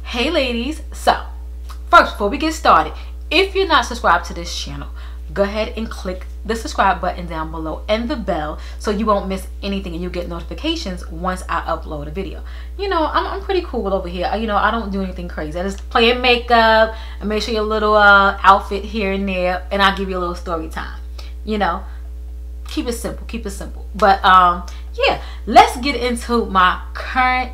Hey ladies, so first, before we get started, if you're not subscribed to this channel, go ahead and click the subscribe button down below and the bell so you won't miss anything and you get notifications once I upload a video. You know, I'm pretty cool over here. You know, I don't do anything crazy. I just play in makeup and make sure your little outfit here and there, and I'll give you a little story time. You know, keep it simple, keep it simple. But yeah, let's get into my current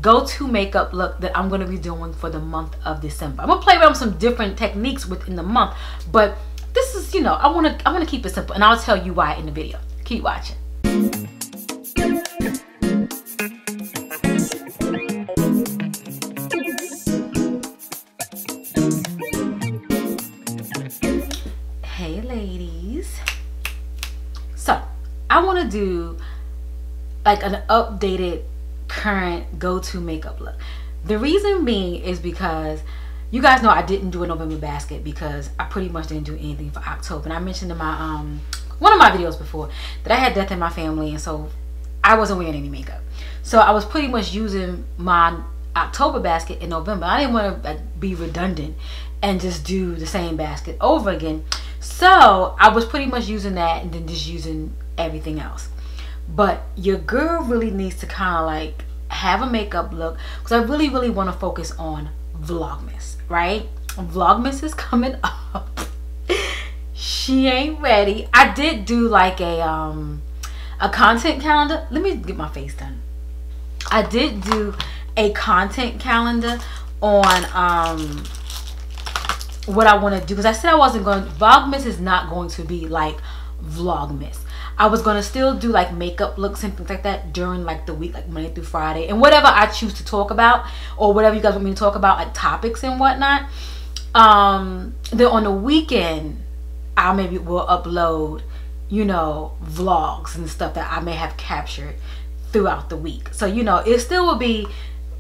go-to makeup look that I'm going to be doing for the month of December. I'm going to play around with some different techniques within the month, but this is, you know, I want to keep it simple, and I'll tell you why in the video. Keep watching. Hey ladies, so I want to do like an updated current go-to makeup look. The reason being is because you guys know I didn't do a November basket because I pretty much didn't do anything for October. And I mentioned in my one of my videos before that I had death in my family, and so I wasn't wearing any makeup. So I was pretty much using my October basket in November. I didn't want to be redundant and just do the same basket over again. So I was pretty much using that and then just using everything else. But your girl really needs to kind of like have a makeup look, because I really want to focus on Vlogmas, right? Vlogmas is coming up. She ain't ready. I did do like a content calendar. Let me get my face done. I did do a content calendar on what I want to do, because I said I wasn't going. Vlogmas is not going to be like Vlogmas. I was going to still do like makeup looks and things like that during like the week, like Monday through Friday, and whatever I choose to talk about or whatever you guys want me to talk about, like topics and whatnot. Then on the weekend I maybe will upload, you know, vlogs and stuff that I may have captured throughout the week. So, you know, it still will be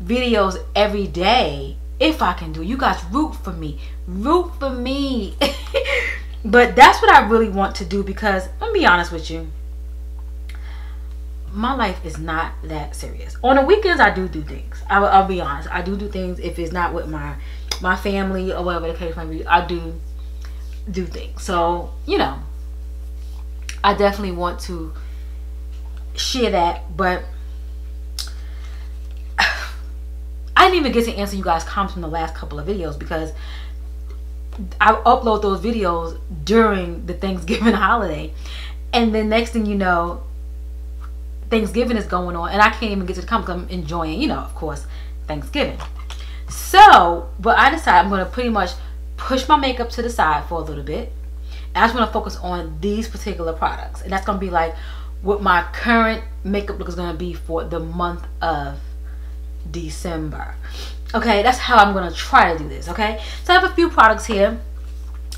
videos every day if I can do it. You guys root for me. Root for me. But that's what I really want to do, because let me be honest with you, my life is not that serious. On the weekends I do things. I'll be honest, I do things. If it's not with my family or whatever the case may be, I do things. So, you know, I definitely want to share that. But I didn't even get to answer you guys' comments from the last couple of videos, because I upload those videos during the Thanksgiving holiday, and then next thing you know, Thanksgiving is going on and I can't even get to the comments because I'm enjoying, you know, of course, Thanksgiving. So, but I decided I'm going to pretty much push my makeup to the side for a little bit, and I just want to focus on these particular products, and that's going to be like what my current makeup look is going to be for the month of December. Okay, that's how I'm going to try to do this, okay? So I have a few products here.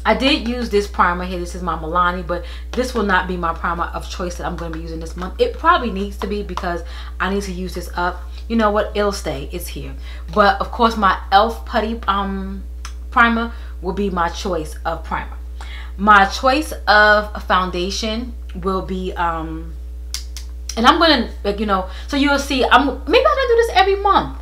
I did use this primer here. This is my Milani, but this will not be my primer of choice that I'm going to be using this month. It probably needs to be, because I need to use this up. You know what? It'll stay. It's here. But, of course, my e.l.f. Putty primer will be my choice of primer. My choice of foundation will be, and I'm going to, you know, so you'll see, maybe I'm going to do this every month.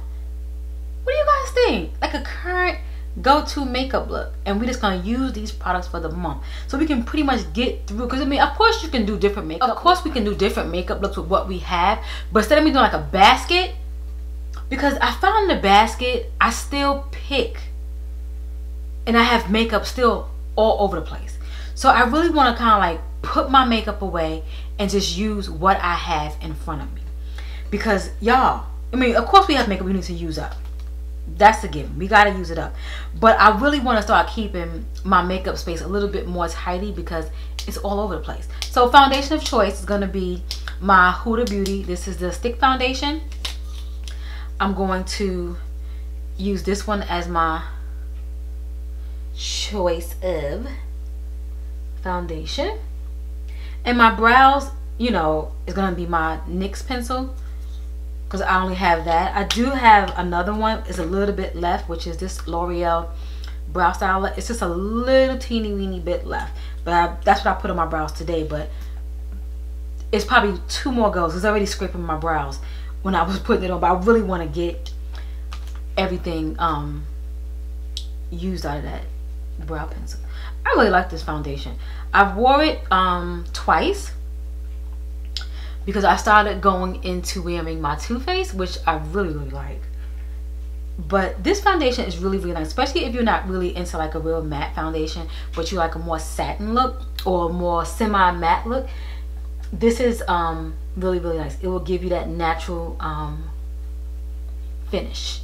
What do you guys think? Like a current go-to makeup look, and we're just gonna use these products for the month, so we can pretty much get through. Because I mean, of course you can do different makeup. Of course we can do different makeup looks with what we have, but instead of me doing like a basket, because I found in the basket I still pick, and I have makeup still all over the place. So I really want to kind of like put my makeup away and just use what I have in front of me, because y'all, I mean, of course we have makeup we need to use up. That's a given. We got to use it up. But I really want to start keeping my makeup space a little bit more tidy, because it's all over the place. So foundation of choice is going to be my Huda Beauty. This is the stick foundation. I'm going to use this one as my choice of foundation. And my brows, you know, is going to be my NYX pencil, because I only have that. I do have another one. It's a little bit left, which is this L'Oreal brow styler. It's just a little teeny weeny bit left, but that's what I put on my brows today. But it's probably 2 more goes. It's already scraping my brows when I was putting it on, but I really want to get everything used out of that brow pencil. I really like this foundation. I've wore it twice because I started going into wearing my Too Faced, which I really like. But this foundation is really nice, especially if you're not really into like a real matte foundation, but you like a more satin look or a more semi-matte look. This is really nice. It will give you that natural finish.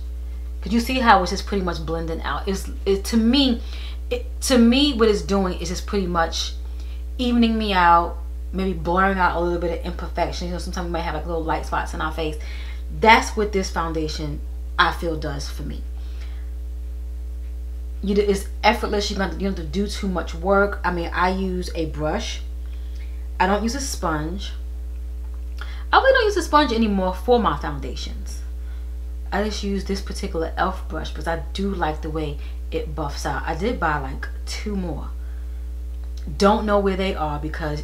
Could you see how it's just pretty much blending out? To me what it's doing is just pretty much evening me out, maybe blurring out a little bit of imperfection. You know, sometimes we might have like little light spots in our face. That's what this foundation I feel does for me. It's effortless. You don't have to do too much work. I mean, I use a brush. I don't use a sponge. I really don't use a sponge anymore for my foundations. I just use this particular e.l.f. brush because I do like the way it buffs out. I did buy like 2 more. Don't know where they are because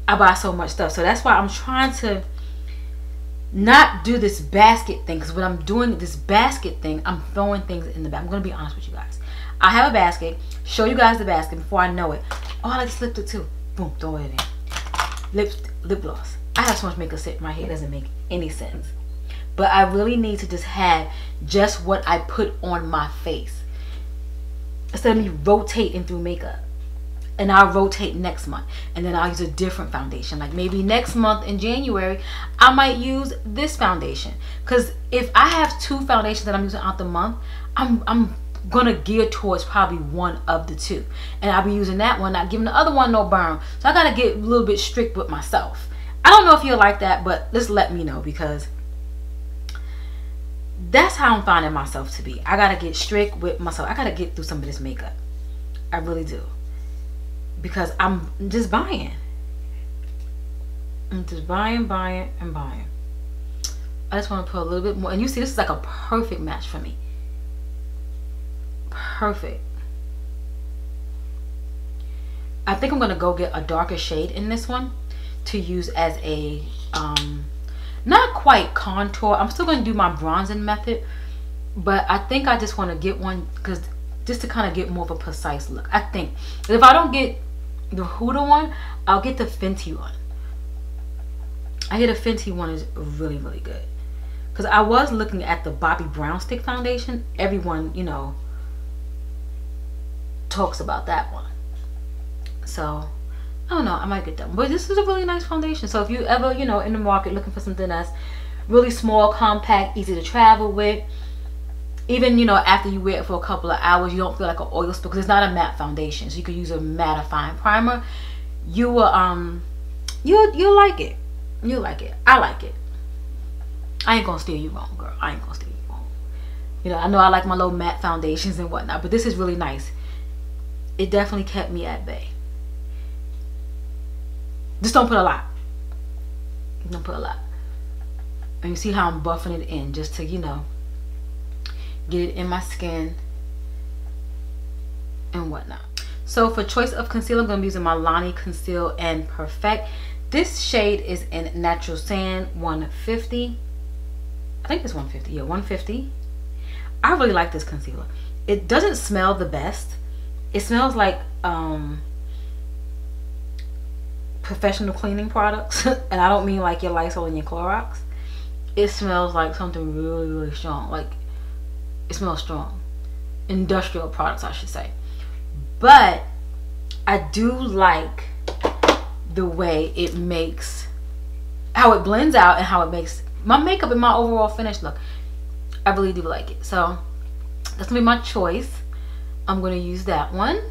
I buy so much stuff. So that's why I'm trying to not do this basket thing, because when I'm doing this basket thing, I'm throwing things in the bag. I'm gonna be honest with you guys. I have a basket. Show you guys the basket before I know it. Oh, I just slipped it too. Boom, throw it in. Lip gloss. I have so much makeup sitting right here. It doesn't make any sense. But I really need to just have just what I put on my face instead of me rotating through makeup. And I'll rotate next month, and then I'll use a different foundation. Like maybe next month in January I might use this foundation, because if I have 2 foundations that I'm using out the month, I'm gonna gear towards probably one of the 2, and I'll be using that one, not giving the other one no burn. So I gotta get a little bit strict with myself. I don't know if you're like that, but just let me know, because that's how I'm finding myself to be. I gotta get strict with myself. I gotta get through some of this makeup. I really do. Because I'm just buying. I'm just buying. I just want to put a little bit more. And you see, this is like a perfect match for me. Perfect. I think I'm going to go get a darker shade in this one to use as a, not quite contour. I'm still going to do my bronzing method. But I think I just want to get one because just to kind of get more of a precise look. I think. If I don't get the Huda one, I'll get the Fenty one. I hear the Fenty one is really good, because I was looking at the Bobbi Brown stick foundation. Everyone, you know, talks about that one. So I don't know, I might get that one. But this is a really nice foundation. So if you ever, you know, in the market looking for something that's really small, compact, easy to travel with, even, you know, after you wear it for a couple of hours, you don't feel like an oil spill, because it's not a matte foundation, so you could use a mattifying primer. You will you'll like it. You'll like it. I like it. I ain't gonna steer you wrong, girl. I ain't gonna steer you wrong. You know I like my little matte foundations and whatnot, but this is really nice. It definitely kept me at bay. Just don't put a lot. Don't put a lot. And you see how I'm buffing it in just to, you know, get it in my skin and whatnot. So for choice of concealer, I'm going to be using my Lani Conceal and Perfect. This shade is in Natural Sand 150. I think it's 150. Yeah, 150. I really like this concealer. It doesn't smell the best. It smells like professional cleaning products. And I don't mean like your Lysol and your Clorox. It smells like something really strong. Like, it smells strong. Industrial products, I should say. But I do like the way it makes, how it blends out and how it makes my makeup and my overall finish look. I really do like it. So that's gonna be my choice. I'm gonna use that one,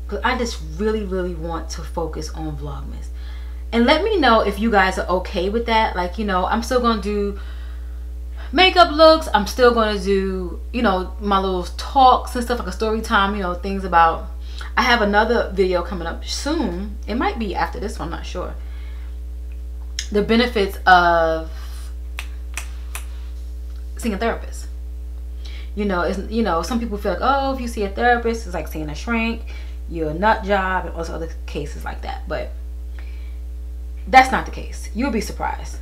because I just really want to focus on Vlogmas. And let me know if you guys are okay with that. Like, you know, I'm still gonna do makeup looks. I'm still gonna do, you know, my little talks and stuff, like a story time, you know, things about, I have another video coming up soon. It might be after this one, I'm not sure. The benefits of seeing a therapist. You know, it's, you know, some people feel like, oh, if you see a therapist, it's like seeing a shrink, you're a nut job, and also other cases like that. But that's not the case. You'll be surprised.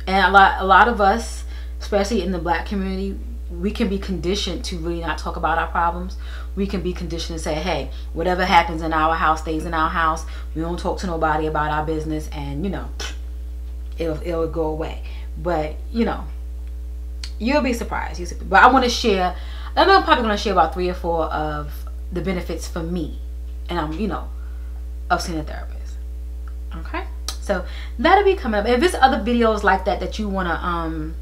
And a lot of us, especially in the Black community, we can be conditioned to really not talk about our problems. We can be conditioned to say, hey, whatever happens in our house stays in our house. We don't talk to nobody about our business, and you know, it'll go away. But you know, you'll be surprised. But I want to share, and I'm probably going to share about 3 or 4 of the benefits for me, and of seeing a therapist. Okay, so that'll be coming up. If there's other videos like that that you want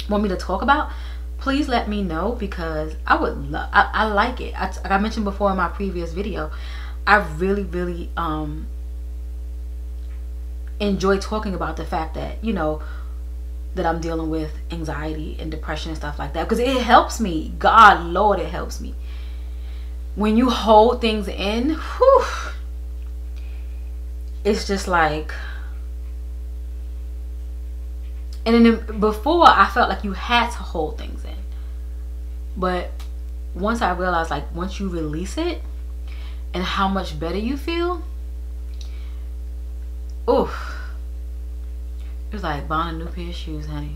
me to talk about, please let me know, because I would love, I like it. Like I mentioned before in my previous video, I really enjoy talking about the fact that, you know, that I'm dealing with anxiety and depression and stuff like that, because it helps me. God, Lord, it helps me. When you hold things in, whew, it's just like, and then before I felt like you had to hold things in, but once I realized, like, once you release it and how much better you feel, oof, it's like buying a new pair of shoes, honey.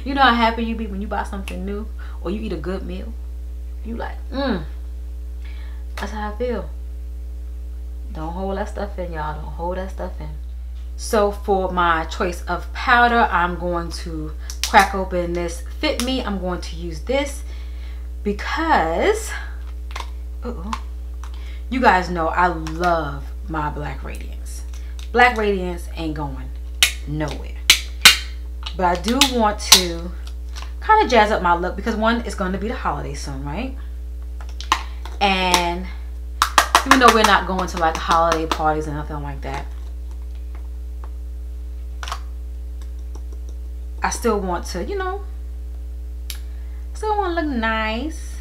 You know how happy you be when you buy something new, or you eat a good meal. You like, that's how I feel. Don't hold that stuff in, y'all. Don't hold that stuff in. So for my choice of powder, I'm going to crack open this Fit Me. I'm going to use this because you guys know I love my Black Radiance. Black Radiance ain't going nowhere. But I do want to kind of jazz up my look, because one, it's going to be the holiday soon, right? And even though we're not going to like holiday parties and nothing like that, I still want to, you know, still want to look nice.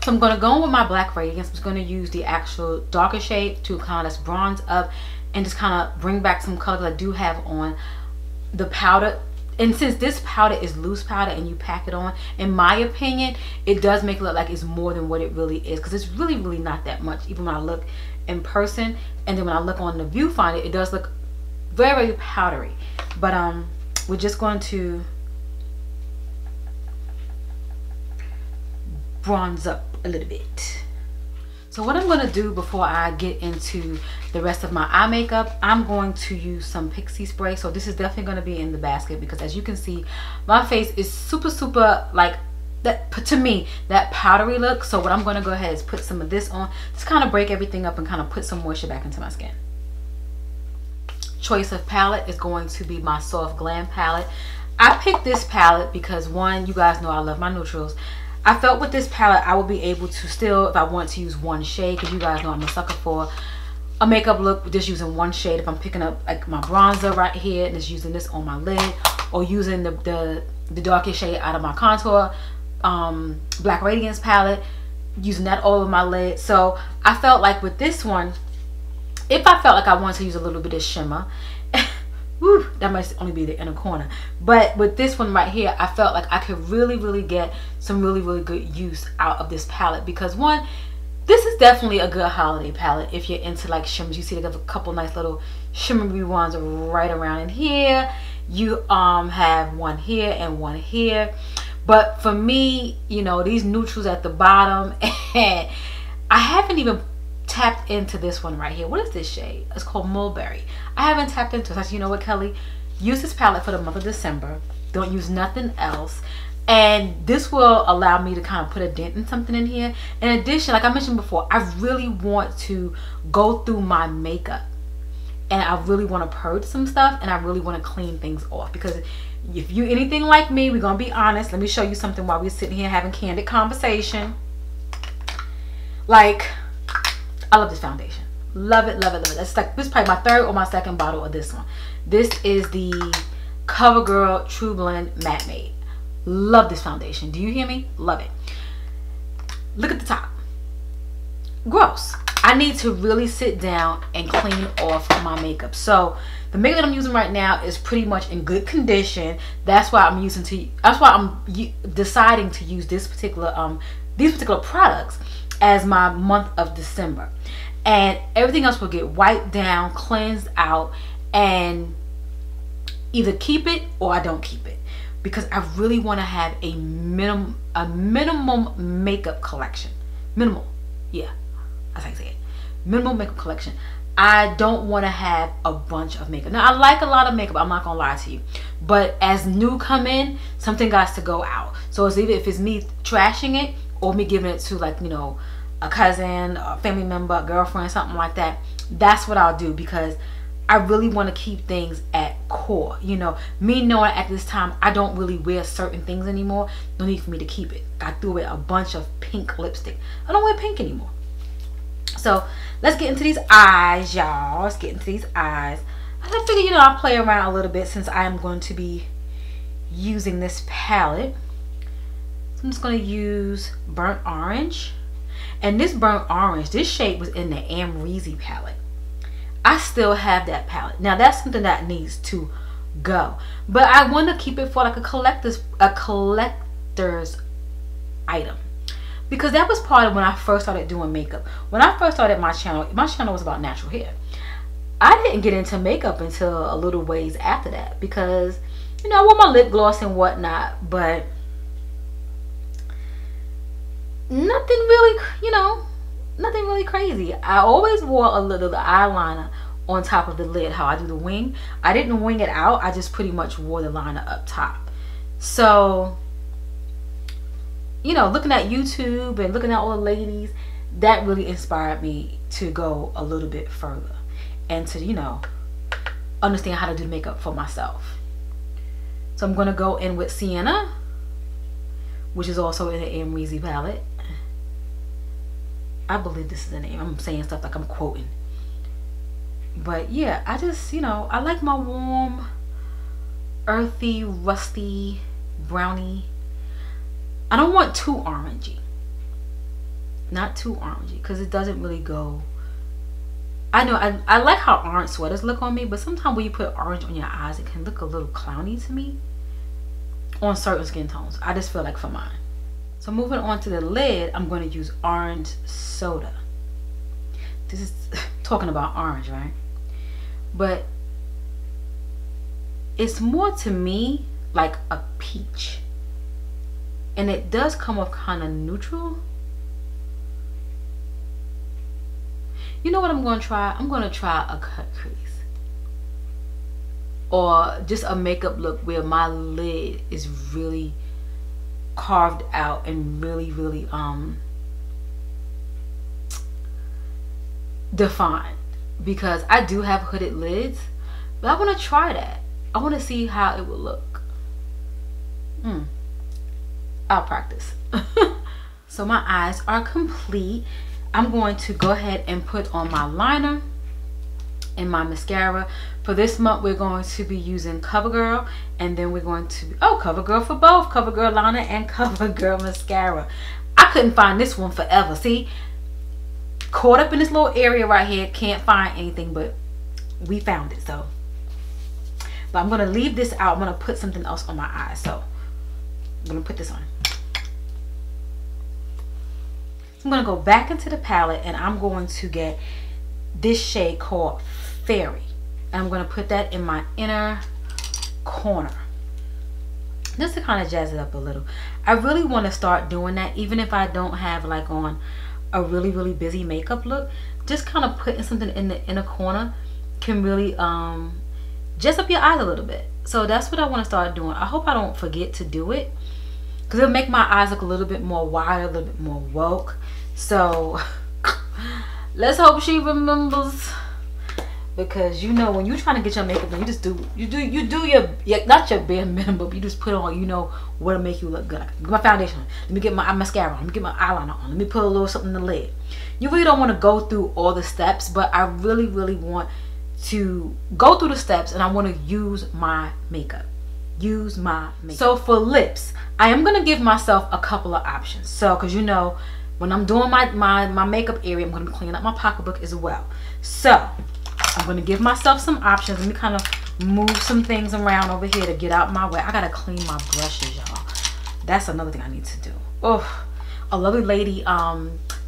So I'm going to go in with my Black Radiance. I'm just going to use the actual darker shade to kind of just bronze up and just kind of bring back some colors I do have on the powder. And since this powder is loose powder and you pack it on, in my opinion, it does make it look like it's more than what it really is, because it's really not that much, even when I look in person. And then when I look on the viewfinder, it does look very powdery. But we're just going to bronze up a little bit. So what I'm going to do before I get into the rest of my eye makeup, I'm going to use some Pixie spray. So this is definitely going to be in the basket, because as you can see, my face is super like that, to me, that powdery look. So what I'm going to go ahead is put some of this on, just kind of break everything up and kind of put some moisture back into my skin. Choice of palette is going to be my Soft Glam palette. I picked this palette because, one, you guys know I love my neutrals. I felt with this palette I will be able to still, if I want to use one shade, because you guys know I'm a sucker for a makeup look just using one shade. If I'm picking up like my bronzer right here and just using this on my lid, or using the darkest shade out of my contour Black Radiance palette, using that all over my lid. So I felt like with this one, if I felt like I wanted to use a little bit of shimmer, whew, that might only be the inner corner. But with this one right here, I felt like I could really get some really good use out of this palette. Because one, this is definitely a good holiday palette if you're into like shimmers. You see they have a couple nice little shimmery ones right around in here. You have one here and one here. But for me, you know, these neutrals at the bottom, and I haven't even tapped into this one right here. What is this shade? It's called Mulberry. I haven't tapped into it. So you know what, Kelly? Use this palette for the month of December. Don't use nothing else. And this will allow me to kind of put a dent in something in here. In addition, like I mentioned before, I really want to go through my makeup. And I really want to purge some stuff. And I really want to clean things off. Because if you anything like me, we're going to be honest. Let me show you something while we're sitting here having candid conversation. Like, I love this foundation. Love it. It's like, this is probably my 3rd or my 2nd bottle of this one. This is the CoverGirl True Blend Matte Made. Love this foundation. Do you hear me? Love it. Look at the top. Gross. I need to really sit down and clean off my makeup. So the makeup that I'm using right now is pretty much in good condition. That's why I'm deciding to use this particular these particular products as my month of December. And everything else will get wiped down, cleansed out, and either keep it or I don't keep it, because I really want to have a minimum makeup collection. Minimal, yeah, that's how I say it. Minimal makeup collection. I don't want to have a bunch of makeup. Now I like a lot of makeup, I'm not gonna lie to you, but as new come in, something got to go out. So it's either if it's me trashing it or me giving it to, like, you know, a cousin, a family member, a girlfriend, something like that. That's what I'll do, because I really want to keep things at core. You know, me knowing at this time I don't really wear certain things anymore, no need for me to keep it. I threw away a bunch of pink lipstick. I don't wear pink anymore. So let's get into these eyes, y'all. Let's get into these eyes. I figure, you know, I'll play around a little bit since I am going to be using this palette. So I'm just going to use burnt orange. And this burnt orange, this shade was in the iamKeliB palette. I still have that palette. Now that's something that needs to go, but I want to keep it for like a collector's item, because that was part of when I first started doing makeup. When I first started my channel was about natural hair. I didn't get into makeup until a little ways after that, because, you know, I wore my lip gloss and whatnot, but nothing really, you know, nothing really crazy. I always wore a little eyeliner on top of the lid, how I do the wing. I didn't wing it out, I just pretty much wore the liner up top. So, you know, looking at YouTube and looking at all the ladies, that really inspired me to go a little bit further and to, you know, understand how to do makeup for myself. So I'm going to go in with Sienna, which is also in the iamKeliB palette. I believe this is the name. I'm saying stuff like I'm quoting. But yeah, I just, you know, I like my warm, earthy, rusty, browny. I don't want too orangey. Not too orangey, because it doesn't really go. I know, I like how orange sweaters look on me, but sometimes when you put orange on your eyes, it can look a little clowny to me on certain skin tones. I just feel like for mine. So moving on to the lid, I'm going to use orange soda. This is talking about orange, right? But it's more to me like a peach. And it does come off kind of neutral. You know what I'm going to try? I'm going to try a cut crease. Or just a makeup look where my lid is really carved out and really defined, because I do have hooded lids, but I want to try that. I want to see how it would look. I'll practice. So my eyes are complete. I'm going to go ahead and put on my liner and my mascara. For this month we're going to be using CoverGirl, and then we're going to CoverGirl for both, CoverGirl liner and CoverGirl mascara. I couldn't find this one forever. See, caught up in this little area right here, can't find anything, but we found it. So, but I'm gonna leave this out. I'm gonna put something else on my eyes. So I'm gonna put this on. I'm gonna go back into the palette and I'm going to get this shade called Fairy. And I'm gonna put that in my inner corner, just to kind of jazz it up a little. I really want to start doing that, even if I don't have like on a really busy makeup look. Just kind of putting something in the inner corner can really jazz up your eyes a little bit. So that's what I want to start doing. I hope I don't forget to do it, because it'll make my eyes look a little bit more wide, a little bit more woke. So let's hope she remembers, because you know when you're trying to get your makeup done, you do your not your bare minimum, but you just put on, you know, what'll make you look good. Like, get my foundation on, let me get my mascara on, let me get my eyeliner on, let me put a little something in the lid. You really don't want to go through all the steps, but I really want to go through the steps, and I want to use my makeup. So for lips, I am gonna give myself a couple of options. So, because you know, when I'm doing my makeup area, I'm gonna clean up my pocketbook as well. So I'm gonna give myself some options. Let me kind of move some things around over here to get out my way. I gotta clean my brushes, y'all. That's another thing I need to do. Oh, a lovely lady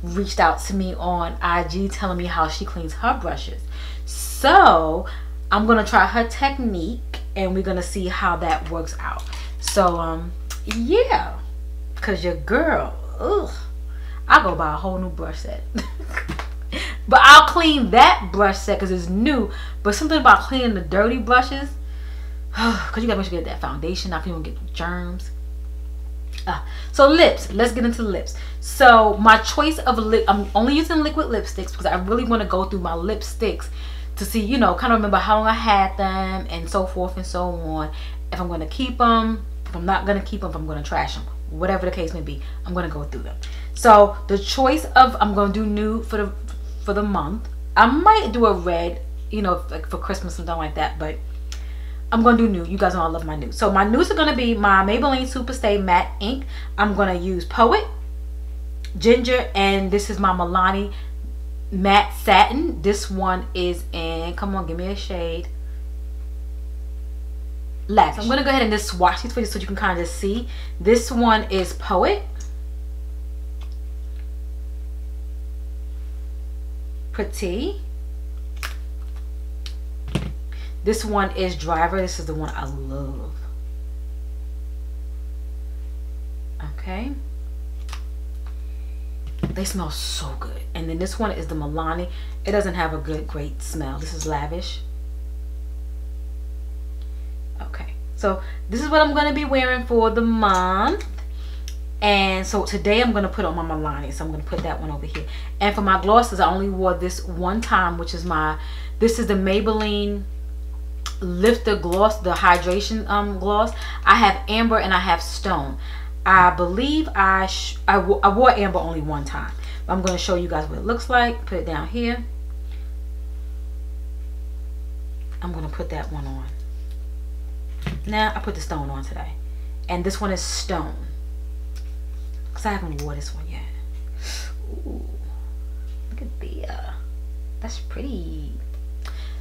reached out to me on IG telling me how she cleans her brushes. So I'm gonna try her technique and we're gonna see how that works out. So yeah, cause your girl, ugh, I'll go buy a whole new brush set. But I'll clean that brush set because it's new. But something about cleaning the dirty brushes, because you gotta make sure you get that foundation off, you don't get germs. So lips, let's get into the lips. So my choice of lip, I'm only using liquid lipsticks because I really want to go through my lipsticks to see, you know, kind of remember how long I had them and so forth and so on. If I'm going to keep them, if I'm not going to keep them, if I'm going to trash them, whatever the case may be, I'm going to go through them. So the choice of, I'm going to do nude for the month. I might do a red, you know, like for Christmas and something like that, but I'm going to do nude. You guys know I love my nude. So my nudes are going to be my Maybelline Superstay Matte Ink. I'm going to use Poet, Ginger, and this is my Milani Matte Satin. This one is in, come on, give me a shade, Lavish. So I'm going to go ahead and just swatch these for you so you can kind of see. This one is Poet, Pretty. This one is Driver. This is the one I love. Okay. They smell so good. And then this one is the Milani. It doesn't have a great smell. This is Lavish. Okay. So this is what I'm going to be wearing for the month. And so today I'm going to put on my Milani. So I'm going to put that one over here. And for my glosses, I only wore this one time, which is this is the Maybelline Lifter Gloss, the hydration gloss. I have Amber and I have Stone. I believe I wore Amber only one time. But I'm going to show you guys what it looks like. Put it down here. I'm going to put that one on. Now I put the Stone on today. And this one is Stone. Because I haven't wore this one yet. Ooh, look at there. That's pretty.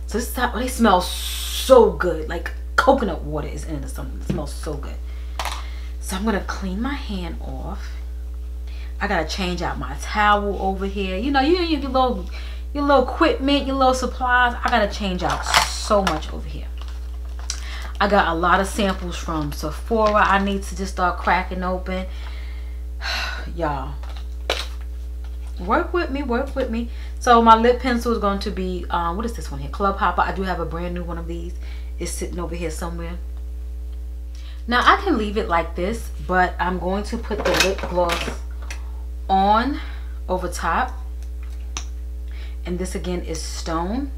So this is how they smell so good. Like coconut water is in it or something. It smells so good. So I'm going to clean my hand off. I got to change out my towel over here. You know, your little equipment, your little supplies. I got to change out so much over here. I got a lot of samples from Sephora I need to just start cracking open. Y'all, work with me, work with me. So my lip pencil is going to be, what is this one here? Club Hopper. I do have a brand new one of these. It's sitting over here somewhere. Now I can leave it like this, but I'm going to put the lip gloss on over top. And this again is Stone.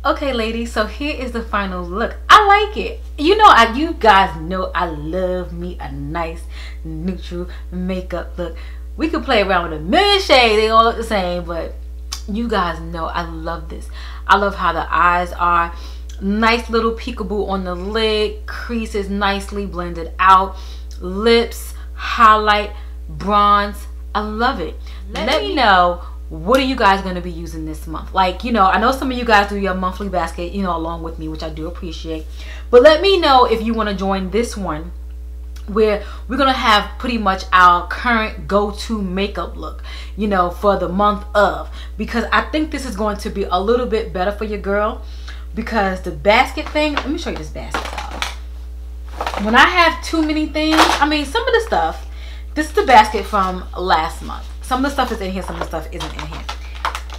Okay, ladies, so here is the final look. I like it. You know, you guys know I love me a nice neutral makeup look. We could play around with a million shades. They all look the same, but you guys know I love this. I love how the eyes are. Nice little peekaboo on the lid. Creases nicely blended out. Lips, highlight, bronze. I love it. Let me know, what are you guys going to be using this month? Like, you know, I know some of you guys do your monthly basket, you know, along with me, which I do appreciate. But let me know if you want to join this one, where we're going to have pretty much our current go-to makeup look, you know, for the month of. Because I think this is going to be a little bit better for your girl. Because the basket thing, let me show you this basket, y'all. When I have too many things, I mean, some of the stuff, this is the basket from last month. Some of the stuff is in here, some of the stuff isn't in here.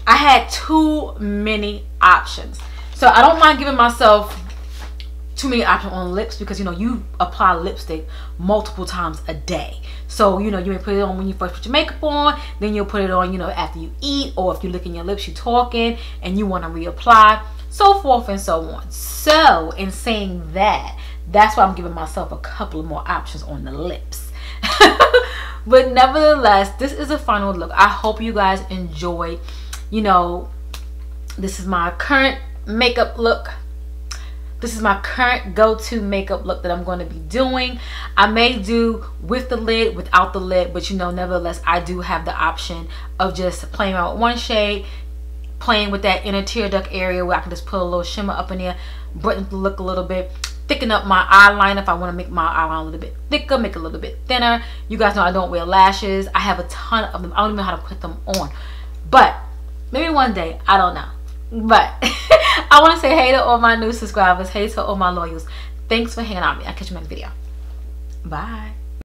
I had too many options. So I don't mind giving myself too many options on lips, because you know you apply lipstick multiple times a day. So you know you may put it on when you first put your makeup on, then you'll put it on, you know, after you eat, or if you're licking your lips, you're talking and you want to reapply, so forth and so on. So in saying that, that's why I'm giving myself a couple of more options on the lips. But nevertheless, this is a final look. I hope you guys enjoyed. You know, this is my current makeup look. This is my current go-to makeup look that I'm going to be doing. I may do with the lid, without the lid, but you know, nevertheless, I do have the option of just playing around with one shade, playing with that inner tear duct area where I can just put a little shimmer up in there, brighten the look a little bit, thicken up my eyeliner if I want to make my eyeliner a little bit thicker, make it a little bit thinner. You guys know I don't wear lashes. I have a ton of them. I don't even know how to put them on, but maybe one day, I don't know. But I want to say hey to all my new subscribers. Hey to all my loyals. Thanks for hanging out with me. I'll catch you in the next video. Bye.